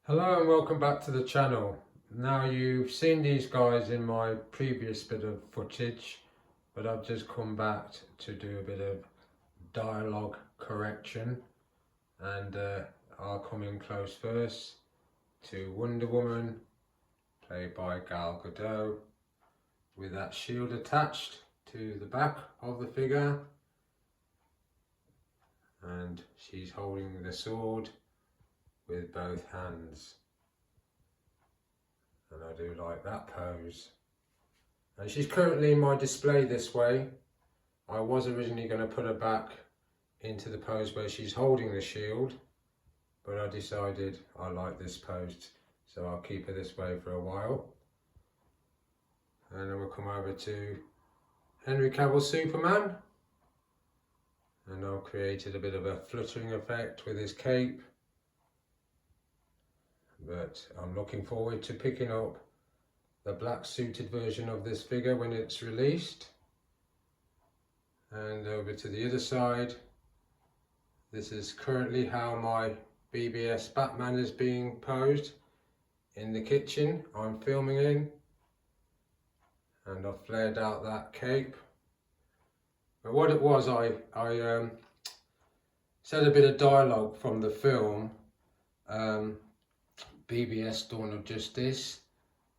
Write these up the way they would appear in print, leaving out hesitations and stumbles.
Hello and welcome back to the channel. Now you've seen these guys in my previous bit of footage, but I've just come back to do a bit of dialogue correction, and I'll come in close first to Wonder Woman, played by Gal Gadot, with that shield attached to the back of the figure, and she's holding the sword with both hands, and I do like that pose. And she's currently in my display this way. I was originally going to put her back into the pose where she's holding the shield, but I decided I like this pose, so I'll keep her this way for a while. And then we'll come over to Henry Cavill's Superman, and I've created a bit of a fluttering effect with his cape. But I'm looking forward to picking up the black suited version of this figure when it's released. And over to the other side, this is currently how my BBS Batman is being posed in the kitchen I'm filming in, and I've flared out that cape. But what it was, I said a bit of dialogue from the film BBS Dawn of Justice,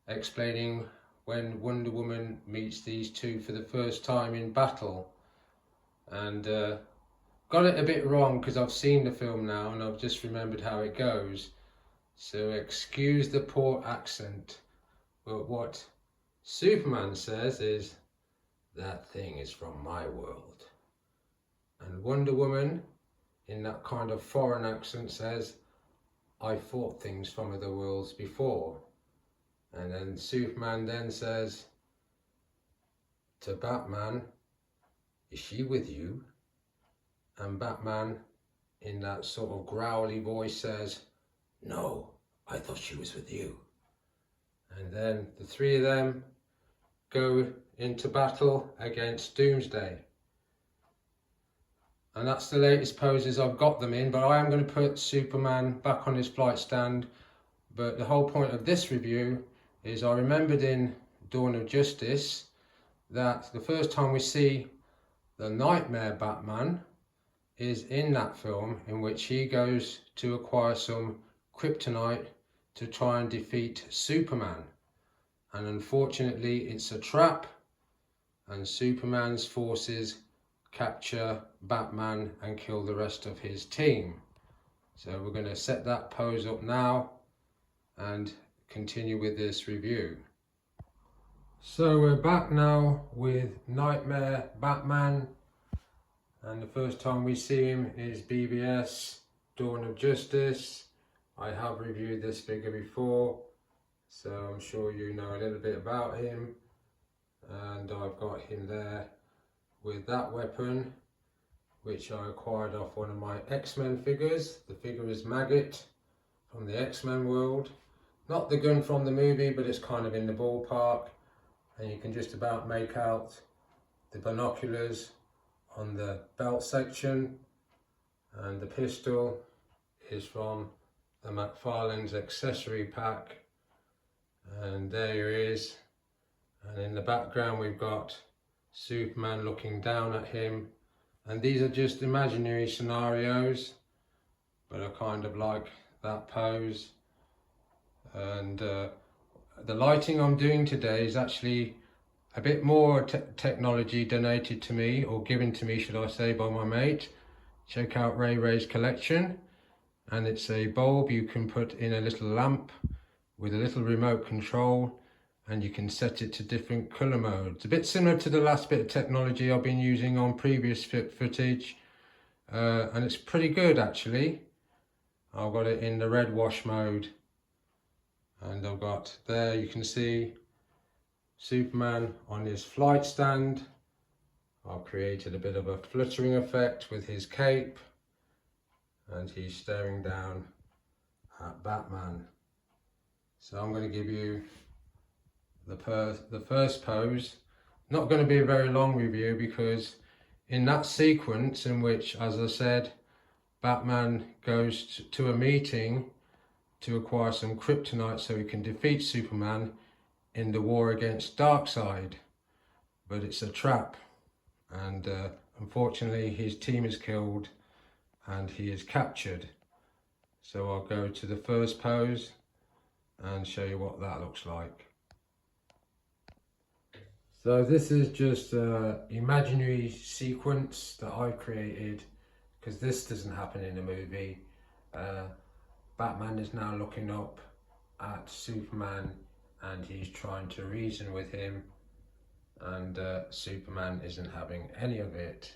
explaining when Wonder Woman meets these two for the first time in battle, and got it a bit wrong because I've seen the film now and I've just remembered how it goes, so excuse the poor accent. But what Superman says is, "That thing is from my world," and Wonder Woman in that kind of foreign accent says, "I fought things from other worlds before." And then Superman then says to Batman, "Is she with you?" And Batman in that sort of growly voice says, "No, I thought she was with you." And then the three of them go into battle against Doomsday. And that's the latest poses I've got them in, but I am going to put Superman back on his flight stand. But the whole point of this review is I remembered in Dawn of Justice that the first time we see the Nightmare Batman is in that film, in which he goes to acquire some kryptonite to try and defeat Superman. And unfortunately it's a trap, and Superman's forces capture Batman and kill the rest of his team. So we're going to set that pose up now and continue with this review. So we're back now with Nightmare Batman, and the first time we see him is BBS Dawn of Justice. I have reviewed this figure before, so I'm sure you know a little bit about him, and I've got him there with that weapon, which I acquired off one of my X-Men figures. The figure is Maggot from the X-Men world. Not the gun from the movie, but it's kind of in the ballpark, and you can just about make out the binoculars on the belt section, and the pistol is from the McFarlane's accessory pack, and there he is. And in the background we've got Superman looking down at him, and these are just imaginary scenarios, but I kind of like that pose. And the lighting I'm doing today is actually a bit more technology donated to me, or given to me should I say, by my mate. Check out Ray's collection, and it's a bulb you can put in a little lamp with a little remote control, and you can set it to different colour modes. A bit similar to the last bit of technology I've been using on previous footage, and it's pretty good actually. I've got it in the red wash mode, and I've got there, you can see Superman on his flight stand. I've created a bit of a fluttering effect with his cape, and he's staring down at Batman. So I'm going to give you the first pose. Not going to be a very long review, because in that sequence in which, as I said, Batman goes to a meeting to acquire some kryptonite so he can defeat Superman in the war against Darkseid. But it's a trap, and unfortunately his team is killed and he is captured. So I'll go to the first pose and show you what that looks like. So this is just an imaginary sequence that I created, because this doesn't happen in the movie. Batman is now looking up at Superman and he's trying to reason with him, and Superman isn't having any of it.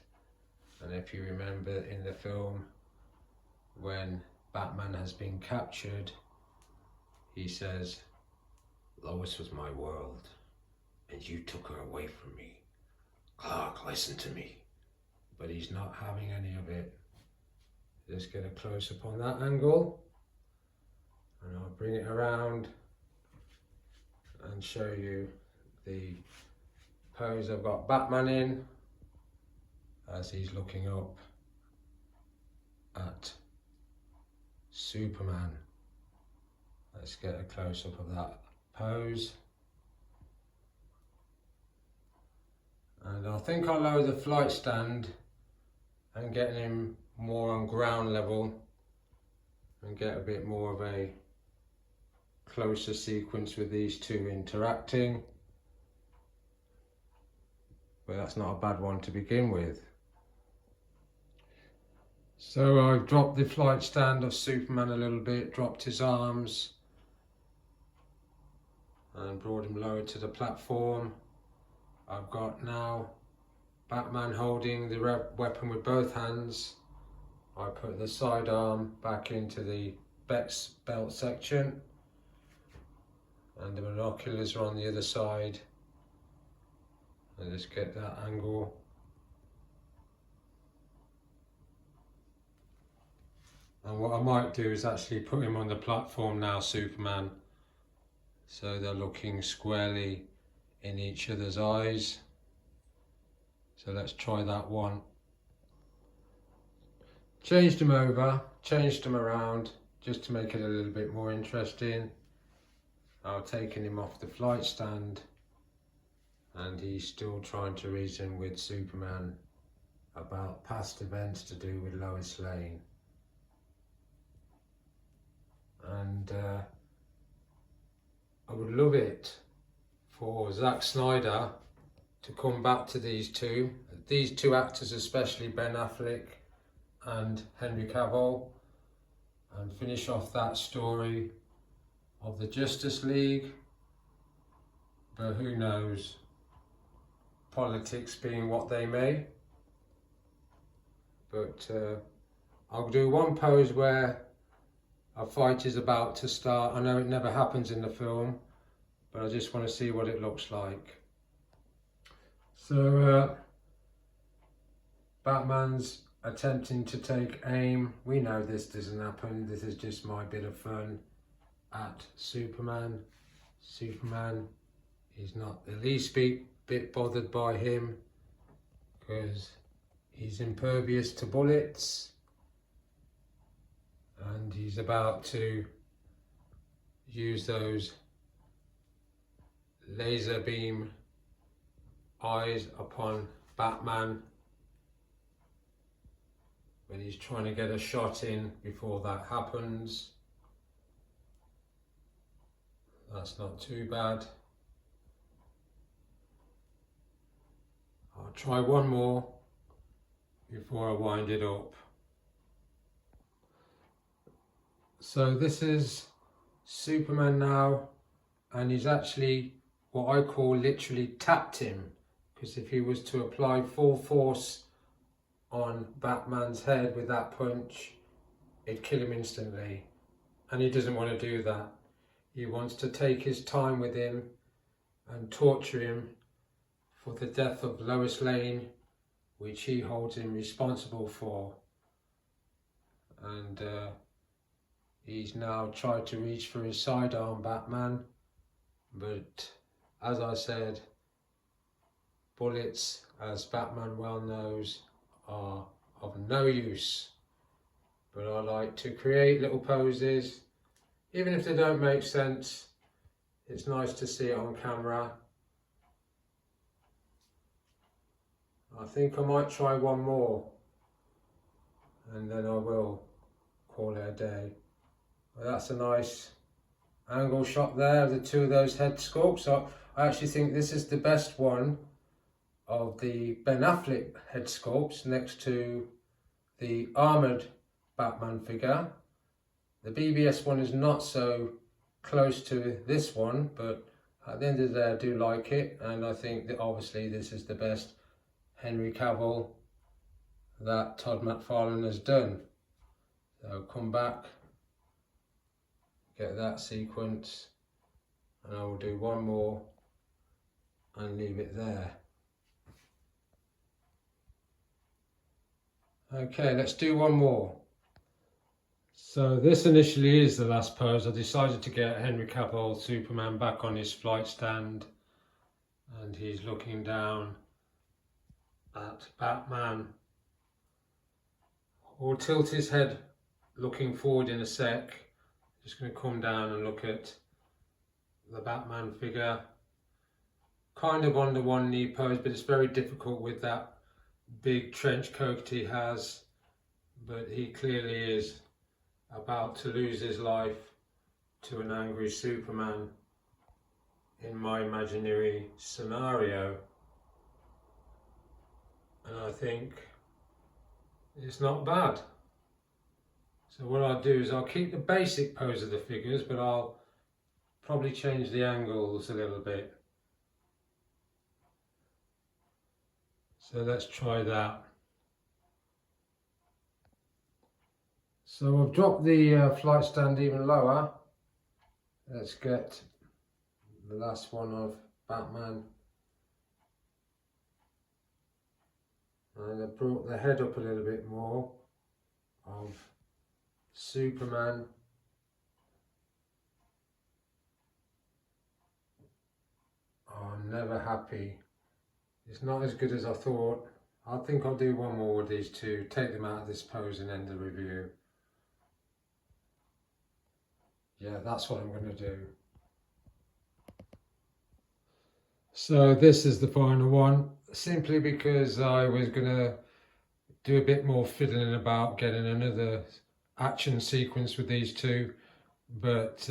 And if you remember in the film, when Batman has been captured, he says, "Lois was my world and you took her away from me. Clark, listen to me." But he's not having any of it. Just get a close up on that angle, and I'll bring it around and show you the pose I've got Batman in as he's looking up at Superman. Let's get a close up of that pose. And I think I'll lower the flight stand and get him more on ground level and get a bit more of a closer sequence with these two interacting. But that's not a bad one to begin with. So I've dropped the flight stand of Superman a little bit, dropped his arms and brought him lower to the platform. I've got now Batman holding the weapon with both hands. I put the sidearm back into the belt section, and the binoculars are on the other side. And just get that angle. And what I might do is actually put him on the platform now, Superman, so they're looking squarely in each other's eyes. So let's try that one. Changed them over, changed them around just to make it a little bit more interesting. I've taken him off the flight stand and he's still trying to reason with Superman about past events to do with Lois Lane. And I would love it for Zack Snyder to come back to these two actors, especially Ben Affleck and Henry Cavill, and finish off that story of the Justice League. But who knows, politics being what they may. But I'll do one pose where a fight is about to start. I know it never happens in the film, but I just want to see what it looks like. So Batman's attempting to take aim. We know this doesn't happen. This is just my bit of fun at Superman. Superman is not the least bit bothered by him because he's impervious to bullets, and he's about to use those laser beam eyes upon Batman, but he's trying to get a shot in before that happens. That's not too bad. I'll try one more before I wind it up. So this is Superman now, and he's actually what I call literally tapped him, because if he was to apply full force on Batman's head with that punch, it'd kill him instantly, and he doesn't want to do that. He wants to take his time with him and torture him for the death of Lois Lane, which he holds him responsible for. And he's now tried to reach for his sidearm, Batman, but as I said, bullets, as Batman well knows, are of no use. But I like to create little poses Even if they don't make sense, it's nice to see it on camera. I think I might try one more and then I will call it a day. Well, that's a nice angle shot there of the two of those head sculpts. So I actually think this is the best one of the Ben Affleck head sculpts next to the armoured Batman figure. The BBS one is not so close to this one, but at the end of the day I do like it, and I think that obviously this is the best Henry Cavill that Todd McFarlane has done. So come back, get that sequence, and I will do one more and leave it there. Okay, let's do one more. So this initially is the last pose. I decided to get Henry Cavill Superman back on his flight stand, and he's looking down at Batman. We'll tilt his head looking forward in a sec. Just going to come down and look at the Batman figure. Kind of on the one knee pose, but it's very difficult with that big trench coat he has. But he clearly is about to lose his life to an angry Superman in my imaginary scenario. And I think it's not bad. So what I'll do is I'll keep the basic pose of the figures, but I'll probably change the angles a little bit. So let's try that. So I've dropped the flight stand even lower. Let's get the last one of Batman. And I brought the head up a little bit more of Superman. Oh, I'm never happy. It's not as good as I thought. I think I'll do one more with these two, take them out of this pose and end the review. Yeah, that's what I'm going to do. So this is the final one, simply because I was going to do a bit more fiddling about getting another action sequence with these two, but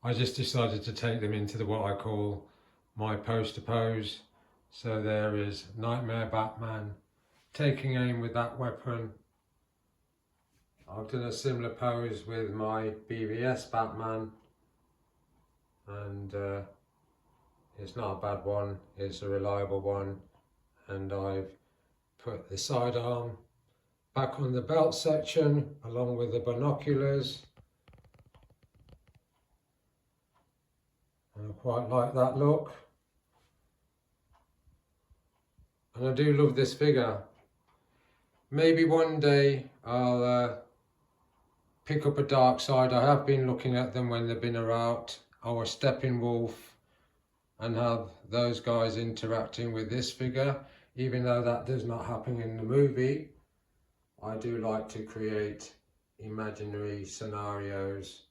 I just decided to take them into what I call my poster pose. So there is Nightmare Batman taking aim with that weapon. I've done a similar pose with my BVS Batman, and it's not a bad one, it's a reliable one, and I've put the sidearm back on the belt section along with the binoculars, and I quite like that look. And I do love this figure. Maybe one day I'll pick up a Dark Side. I have been looking at them when they've been out, or Steppenwolf, and have those guys interacting with this figure. Even though that does not happen in the movie, I do like to create imaginary scenarios,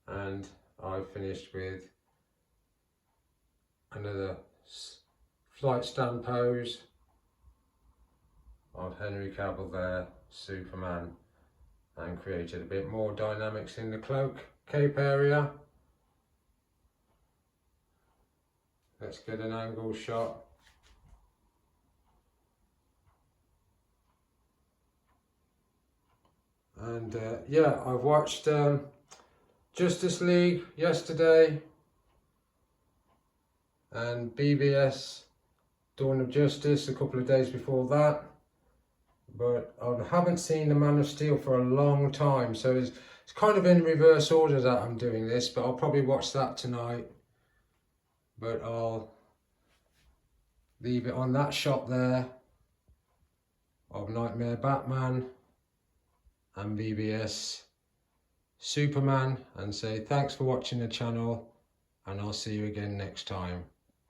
and I finished with another flight stand pose of Henry Cavill there, Superman, and created a bit more dynamics in the cloak cape area. Let's get an angle shot. And yeah, I've watched Justice League yesterday and BVS Dawn of Justice a couple of days before that, but I haven't seen the Man of Steel for a long time, so it's kind of in reverse order that I'm doing this, but I'll probably watch that tonight. But I'll leave it on that shot there of Nightmare Batman and BBS Superman, and say thanks for watching the channel, and I'll see you again next time.